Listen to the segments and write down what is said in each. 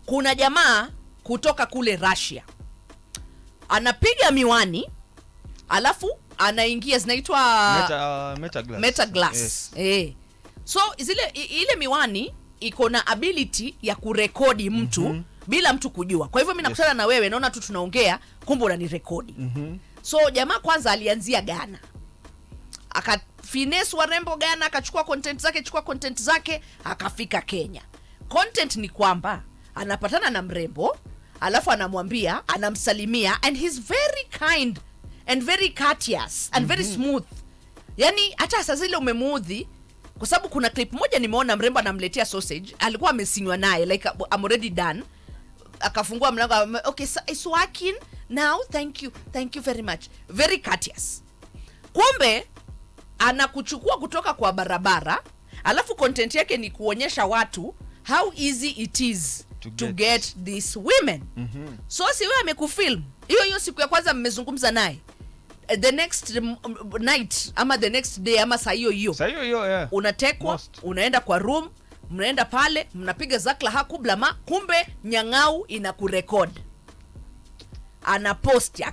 kuna jamaa kutoka kule Russia anapiga miwani alafu anaingia zinaitwa meta glass. Yes. So ile miwani iko na ability ya kurekodi mtu bila mtu kujua. Kwa hivyo mimi nakutana na wewe, naona tu tunaongea, kumbe unanirekodi. So jamaa kwanza alianzia Ghana, akafines warembo Ghana, akachukua content zake akafika Kenya. Content ni kwamba anapatana na mrembo alafu anamwambia, anamsalimia, and he's very kind and very courteous and very smooth. Yani hata sasa zile umemuudhi, kwa sababu kuna clip moja nimeona mrembo anamletea sausage, alikuwa amesinywa naye like I'm already done, akafungua mlango, okay so it's working now, thank you very much, very courteous. Kumbe anakuchukua kutoka kwa barabara, alafu content yake ni kuonyesha watu how easy it is to get these women. So si wewe amekufilm hiyo siku ya kwanza mmezungumza naye, the next night ama the next day ama saa hiyo yeah. Unatekwa, unaenda kwa room, mnaenda pale, mnapiga zakla hakublama, kumbe nyang'au inakurecord. Anaposti,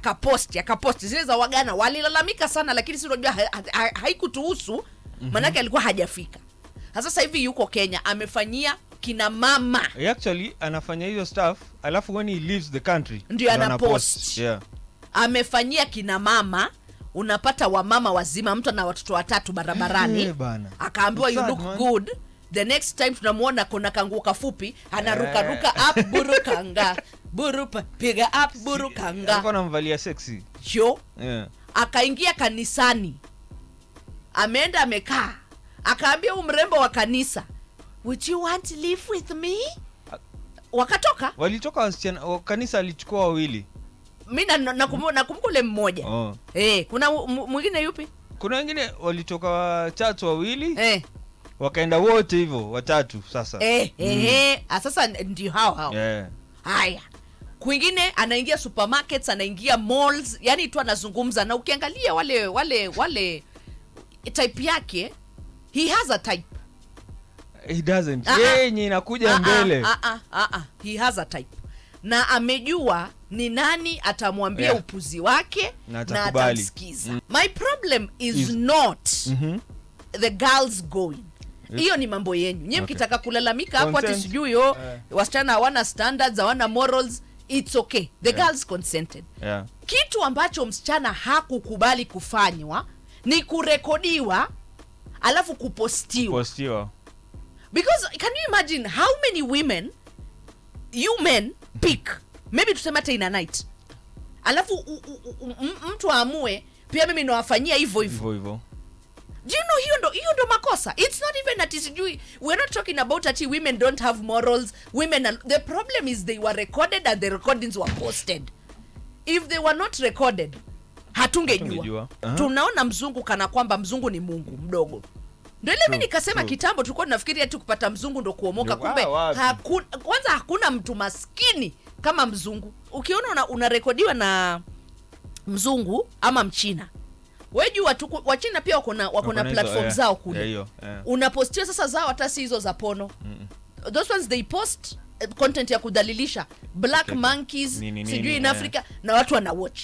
akaposti zile za Wagana walilalamika sana, lakini si unajua haikutuhusu, manake alikuwa hajafika. Sasa hivi yuko Kenya, amefanyia kina mama. Actually anafanya hiyo stuff, alafu when he leaves the country ndio anapost. Yeah. Amefanyia kina mama, unapata wamama wazima, mtu na watoto watatu barabarani. Akaambiwa you look good. The next time tunamuona kuna kanguo kafupi, anaruka up burukanga. Burupa piga up burukanga. Alikuwa anamvalia sexy. Yo. Yeah. Akaingia kanisani. Ameenda amekaa. Akaambia mrembo wa kanisa, would you want to live with me? Wakatoka. Walitoka wasichana, kanisa alichukua wawili. Mimi nakumbuka ule mmoja. Kuna mwingine yupi? Kuna wengine walitoka church wawili. Wakaenda wote hivyo watatu sasa. Sasa ndio hao. Yeah. Haya. Kwingine anaingia supermarkets, anaingia malls, yani tu anazungumza, na ukiangalia wale type yake, he has a type. He doesn't. Yenye inakuja mbele. He has a type. Na amejua ni nani atamwambia upuzi wake na atamsikiza. My problem is not the girls going. Hiyo ni mambo yenu. Nyinyi mkitaka kulalamika hapo ati sijui wasichana hawana standards, hawana morals, it's okay. The girls consented. Kitu ambacho msichana hakukubali kufanywa ni kurekodiwa alafu kupostiwa. Because can you imagine how many women you men pick, maybe tuseme hata in a night, alafu mtu aamue pia mimi nawafanyia hivyo. Do you know hiyo ndo makosa? It's not even that sijui, we're not talking about that women don't have morals. The problem is they were recorded and the recordings were posted. If they were not recorded, hatungejua. Tunaona mzungu kana kwamba mzungu ni Mungu mdogo. Ndio ile mimi nikasema kitambo tulikuwa tunafikiri ati kupata mzungu ndo kuomoka, kumbe kwanza hakuna mtu maskini kama mzungu. Ukiona unarekodiwa na mzungu ama mchina, wewe jua wa China pia wako na platform zao kule. Unapostia sasa zao hata si hizo za pono. Those ones they post content ya kudhalilisha black monkeys sijui in Africa, na watu wana watch.